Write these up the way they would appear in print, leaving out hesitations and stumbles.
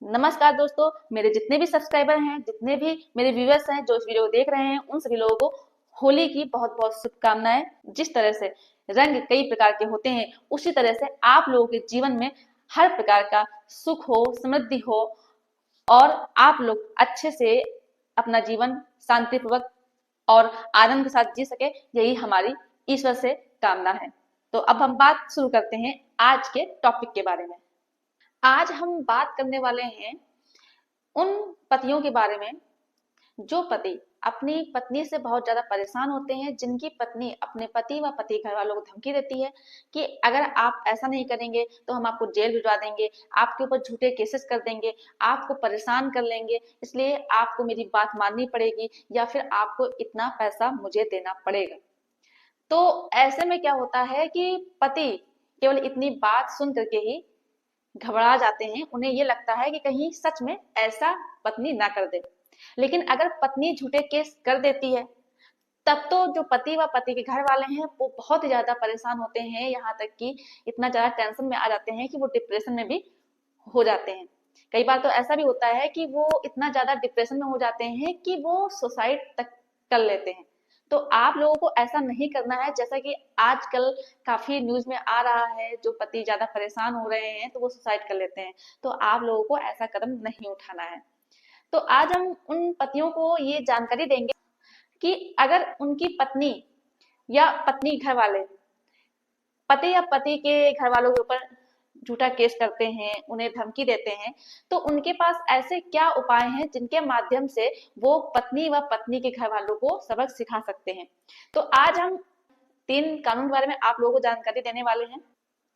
नमस्कार दोस्तों, मेरे जितने भी सब्सक्राइबर हैं, जितने भी मेरे व्यूअर्स हैं जो इस वीडियो को देख रहे हैं, उन सभी लोगों को होली की बहुत बहुत शुभकामनाएं। जिस तरह से रंग कई प्रकार के होते हैं, उसी तरह से आप लोगों के जीवन में हर प्रकार का सुख हो, समृद्धि हो और आप लोग अच्छे से अपना जीवन शांतिपूर्वक और आनंद के साथ जी सके, यही हमारी ईश्वर से कामना है। तो अब हम बात शुरू करते हैं आज के टॉपिक के बारे में। आज हम बात करने वाले हैं उन पतियों के बारे में जो पति अपनी पत्नी से बहुत ज्यादा परेशान होते हैं, जिनकी पत्नी अपने पति व पति घर वालों को धमकी देती है कि अगर आप ऐसा नहीं करेंगे तो हम आपको जेल भिजवा देंगे, आपके ऊपर झूठे केसेस कर देंगे, आपको परेशान कर लेंगे, इसलिए आपको मेरी बात माननी पड़ेगी या फिर आपको इतना पैसा मुझे देना पड़ेगा। तो ऐसे में क्या होता है कि पति केवल इतनी बात सुन करके ही घबरा जाते हैं। उन्हें ये लगता है कि कहीं सच में ऐसा पत्नी ना कर दे। लेकिन अगर पत्नी झूठे केस कर देती है, तब तो जो पति व पति के घर वाले हैं वो बहुत ही ज्यादा परेशान होते हैं, यहाँ तक कि इतना ज्यादा टेंशन में आ जाते हैं कि वो डिप्रेशन में भी हो जाते हैं। कई बार तो ऐसा भी होता है कि वो इतना ज्यादा डिप्रेशन में हो जाते हैं कि वो सुसाइड तक कर लेते हैं। तो आप लोगों को ऐसा नहीं करना है। जैसा कि आजकल काफी न्यूज में आ रहा है, जो पति ज्यादा परेशान हो रहे हैं तो वो सुसाइड कर लेते हैं। तो आप लोगों को ऐसा कदम नहीं उठाना है। तो आज हम उन पतियों को ये जानकारी देंगे कि अगर उनकी पत्नी या पत्नी घर वाले पति या पति के घर वालों के ऊपर झूठा केस करते हैं, उन्हें धमकी देते हैं, तो उनके पास ऐसे क्या उपाय हैं जिनके माध्यम से वो पत्नी व पत्नी के घर वालों को सबक सिखा सकते हैं। तो आज हम 3 कानून के बारे में आप लोगों को जानकारी देने वाले हैं।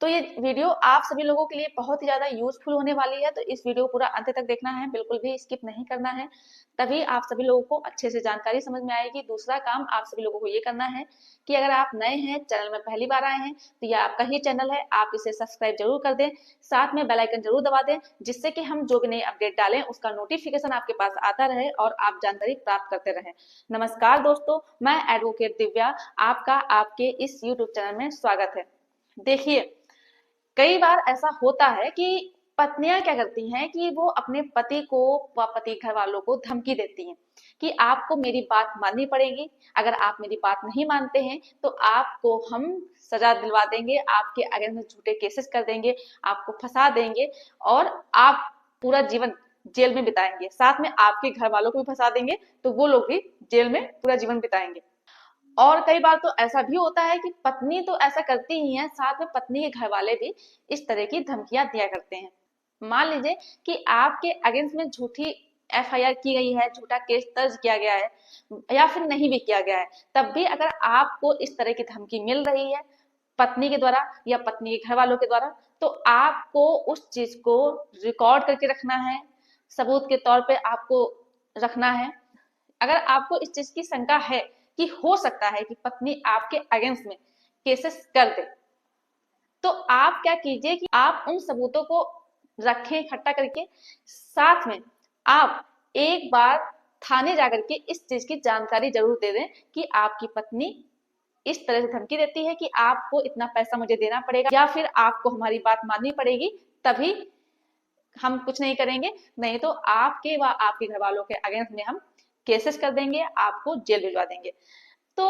तो ये वीडियो आप सभी लोगों के लिए बहुत ही ज्यादा यूजफुल होने वाली है, तो इस वीडियो को पूरा अंत तक देखना है, बिल्कुल भी स्किप नहीं करना है, तभी आप सभी लोगों को अच्छे से जानकारी समझ में आएगी। दूसरा काम आप सभी लोगों को ये करना है कि अगर आप नए हैं, चैनल में पहली बार आए हैं, तो यह आपका ही चैनल है, आप इसे सब्सक्राइब जरूर कर दें, साथ में बेल आइकन जरूर दबा दें, जिससे कि हम जो भी नई अपडेट डालें उसका नोटिफिकेशन आपके पास आता रहे और आप जानकारी प्राप्त करते रहें। नमस्कार दोस्तों, मैं एडवोकेट दिव्या, आपका आपके इस यूट्यूब चैनल में स्वागत है। देखिए, कई बार ऐसा होता है कि पत्नियां क्या करती हैं कि वो अपने पति को व पति घर वालों को धमकी देती हैं कि आपको मेरी बात माननी पड़ेगी, अगर आप मेरी बात नहीं मानते हैं तो आपको हम सजा दिलवा देंगे, आपके अगेंस्ट में झूठे केसेस कर देंगे, आपको फंसा देंगे और आप पूरा जीवन जेल में बिताएंगे, साथ में आपके घर वालों को भी फंसा देंगे, तो वो लोग भी जेल में पूरा जीवन बिताएंगे। और कई बार तो ऐसा भी होता है कि पत्नी तो ऐसा करती ही है, साथ में पत्नी के घर वाले भी इस तरह की धमकियां दिया करते हैं। मान लीजिए कि आपके अगेंस्ट में झूठी एफआईआर की गई है, झूठा केस दर्ज किया गया है या फिर नहीं भी किया गया है, तब भी अगर आपको इस तरह की धमकी मिल रही है पत्नी के द्वारा या पत्नी के घर वालों के द्वारा, तो आपको उस चीज को रिकॉर्ड करके रखना है, सबूत के तौर पे आपको रखना है। अगर आपको इस चीज की शंका है कि हो सकता है कि पत्नी आपके अगेंस्ट में केसेस कर दे, तो आप क्या कीजिए कि आप उन सबूतों को रखें इकट्ठा करके, साथ में आप एक बार थाने जाकर के इस चीज की जानकारी जरूर दे दें कि आपकी पत्नी इस तरह से धमकी देती है कि आपको इतना पैसा मुझे देना पड़ेगा या फिर आपको हमारी बात माननी पड़ेगी, तभी हम कुछ नहीं करेंगे, नहीं तो आपके व आपके घर वालों के अगेंस्ट में हम केसेस कर देंगे, आपको जेल भिजवा देंगे। तो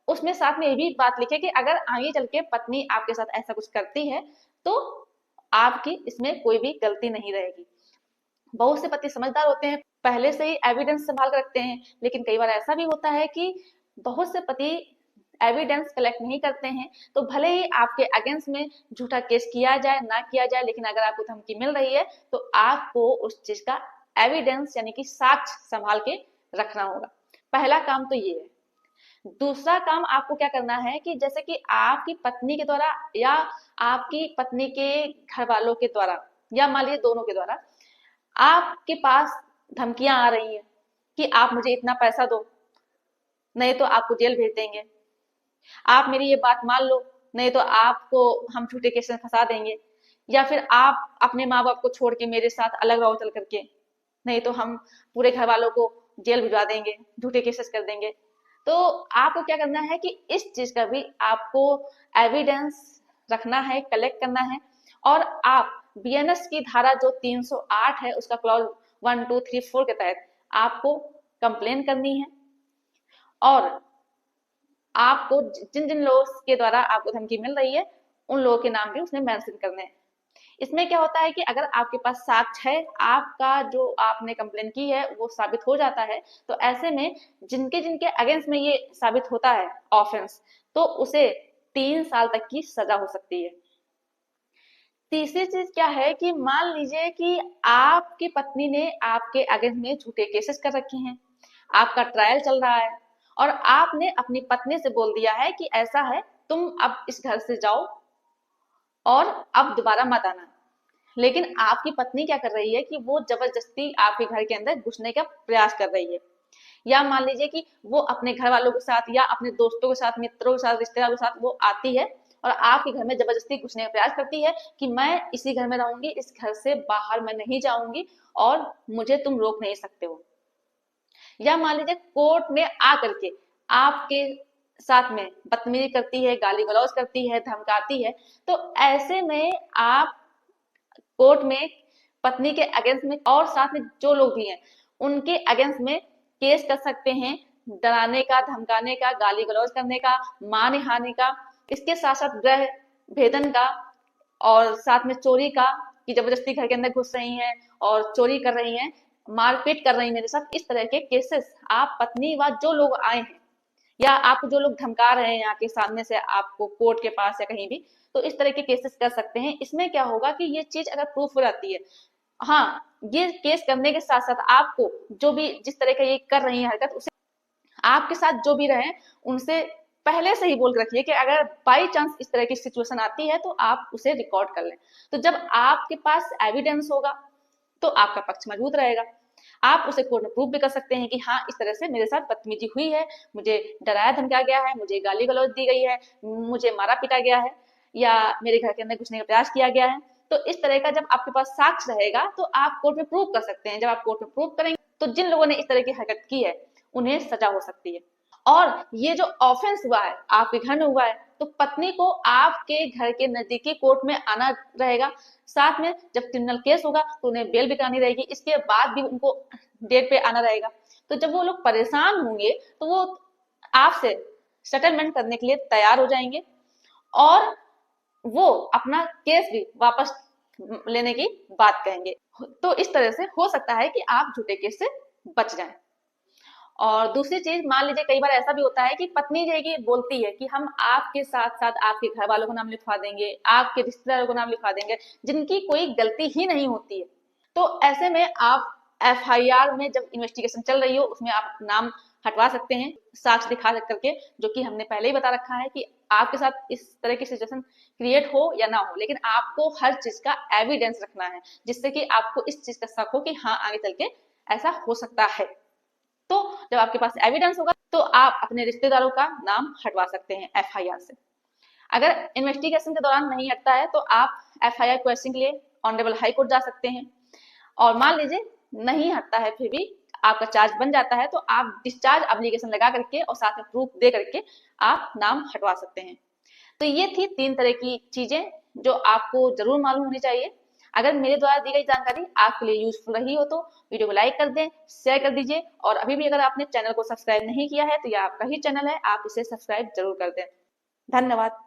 उसमें साथ में ये भी बात लिखे कि अगर आगे चल के पत्नी आपके साथ ऐसा कुछ करती है तो आपकी इसमें कोई भी गलती नहीं रहेगी। बहुत से पति समझदार होते हैं, पहले से ही एविडेंस संभाल कर रखते हैं, लेकिन कई बार ऐसा भी होता है कि बहुत से पति एविडेंस कलेक्ट नहीं करते हैं, तो भले ही आपके अगेंस्ट में झूठा केस किया जाए ना किया जाए, लेकिन अगर आपको धमकी मिल रही है तो आपको उस चीज का एविडेंस यानी कि साक्ष्य संभाल के रखना होगा। पहला काम तो ये है। दूसरा काम आपको क्या करना है कि जैसे कि आपकी पत्नी के द्वारा या आपकी पत्नी के घर वालों के द्वारा या मान लीजिए दोनों के द्वारा आपके पास धमकियां आ रही हैं कि आप मुझे इतना पैसा दो, नहीं तो आपको जेल भेज देंगे, आप मेरी ये बात मान लो, नहीं तो आपको हम झूठे केस में फंसा देंगे, या फिर आप अपने माँ बाप को छोड़ के मेरे साथ अलग रहो चल करके, नहीं तो हम पूरे घर वालों को जेल भिजवा देंगे, झूठे केसेस कर देंगे। तो आपको क्या करना है कि इस चीज का भी आपको एविडेंस रखना है, कलेक्ट करना है, और आप बीएनएस की धारा जो 308 है उसका क्लॉज 1, 2, 3, 4 के तहत आपको कंप्लेन करनी है और आपको जिन जिन लोगों के द्वारा आपको धमकी मिल रही है उन लोगों के नाम भी उसमें मेंशन करने हैं। इसमें क्या होता है कि अगर आपके पास साक्ष्य है, आपका जो आपने कंप्लेन की है वो साबित हो जाता है, तो ऐसे में जिनके जिनके अगेंस्ट में ये साबित होता है ऑफेंस, तो उसे 3 साल तक की सजा हो सकती है। तीसरी चीज क्या है कि मान लीजिए कि आपकी पत्नी ने आपके अगेंस्ट में झूठे केसेस कर रखे हैं, आपका ट्रायल चल रहा है और आपने अपनी पत्नी से बोल दिया है कि ऐसा है, तुम अब इस घर से जाओ और अब दोबारा मत आना। लेकिन आपकी पत्नी क्या कर रही है कि वो जबरदस्ती आपके घर के अंदर घुसने का प्रयास कर रही है, या मान लीजिए कि वो अपने घर वालों के साथ या अपने दोस्तों के साथ, मित्रों के साथ, रिश्तेदारों के साथ वो आती है और आपके घर में जबरदस्ती घुसने का प्रयास करती है कि मैं इसी घर में रहूंगी, इस घर से बाहर मैं नहीं जाऊंगी और मुझे तुम रोक नहीं सकते हो। या मान लीजिए कोर्ट में आकर के आपके साथ में बदतमीजी करती है, गाली गलौज करती है, धमकाती है, तो ऐसे में आप कोर्ट में पत्नी के अगेंस्ट में और साथ में जो लोग भी हैं उनके अगेंस्ट में केस कर सकते हैं, डराने का, धमकाने का, गाली गलौज करने का, मानहानि का, इसके साथ साथ गृह भेदन का और साथ में चोरी का, कि जबरदस्ती घर के अंदर घुस रही हैं और चोरी कर रही हैं, मारपीट कर रही हैं मेरे साथ। इस तरह के केसेस आप पत्नी व जो लोग आए हैं या आपको जो लोग धमका रहे हैं यहाँ के सामने से आपको कोर्ट के पास या कहीं भी, तो इस तरह के केसेस कर सकते हैं। इसमें क्या होगा कि ये चीज अगर प्रूफ हो जाती है, हाँ, ये केस करने के साथ साथ आपको जो भी जिस तरह का ये कर रही है हरकत, उसे आपके साथ जो भी रहे उनसे पहले से ही बोल के रखिए कि अगर बाई चांस इस तरह की सिचुएशन आती है तो आप उसे रिकॉर्ड कर लें। तो जब आपके पास एविडेंस होगा तो आपका पक्ष मजबूत रहेगा, आप उसे कोर्ट में प्रूव भी कर सकते हैं कि हाँ, इस तरह से मेरे साथ बदतमीजी हुई है, मुझे डराया धमकाया गया है, मुझे गाली गलौज दी गई है, मुझे मारा पीटा गया है या मेरे घर के अंदर घुसने का प्रयास किया गया है। तो इस तरह का जब आपके पास साक्ष्य रहेगा तो आप कोर्ट में प्रूव कर सकते हैं। जब आप कोर्ट में प्रूव करेंगे तो जिन लोगों ने इस तरह की हरकत की है उन्हें सजा हो सकती है। और ये जो ऑफेंस हुआ है आपके घर में हुआ है, तो पत्नी को आपके घर के नजदीकी कोर्ट में आना रहेगा। साथ में जब क्रिमिनल केस होगा तो उन्हें बेल भी करानी रहेगी, इसके बाद भी उनको डेट पे आना रहेगा। तो जब वो लोग परेशान होंगे तो वो आपसे सेटलमेंट करने के लिए तैयार हो जाएंगे और वो अपना केस भी वापस लेने की बात कहेंगे। तो इस तरह से हो सकता है कि आप झूठे केस से बच जाएं। और दूसरी चीज, मान लीजिए कई बार ऐसा भी होता है कि पत्नी जो है कि बोलती है कि हम आपके साथ साथ आपके घर वालों को नाम लिखवा देंगे, आपके रिश्तेदारों को नाम लिखवा देंगे, जिनकी कोई गलती ही नहीं होती है। तो ऐसे में आप एफआईआर में जब इन्वेस्टिगेशन चल रही हो उसमें आप नाम हटवा सकते हैं साक्ष्य दिखा करके, जो कि हमने पहले ही बता रखा है कि आपके साथ इस तरह की सिचुएशन क्रिएट हो या ना हो, लेकिन आपको हर चीज का एविडेंस रखना है जिससे कि आपको इस चीज का शक हो कि हाँ, आगे चल के ऐसा हो सकता है। तो जब आपके पास एविडेंस होगा तो आप अपने रिश्तेदारों का नाम हटवा सकते हैं एफआईआर से। अगर इन्वेस्टिगेशन के दौरान नहीं हटता है तो आप एफआईआर क्वेश्चन के लिए ऑनरेबल हाई कोर्ट जा सकते हैं। और मान लीजिए नहीं हटता है, फिर भी आपका चार्ज बन जाता है, तो आप डिस्चार्ज एप्लीकेशन लगा करके और साथ में प्रूफ दे करके आप नाम हटवा सकते हैं। तो ये थी 3 तरह की चीजें जो आपको जरूर मालूम होनी चाहिए। अगर मेरे द्वारा दी गई जानकारी आपके लिए यूजफुल रही हो तो वीडियो को लाइक कर दें, शेयर कर दीजिए और अभी भी अगर आपने चैनल को सब्सक्राइब नहीं किया है तो यह आपका ही चैनल है, आप इसे सब्सक्राइब जरूर कर दें। धन्यवाद।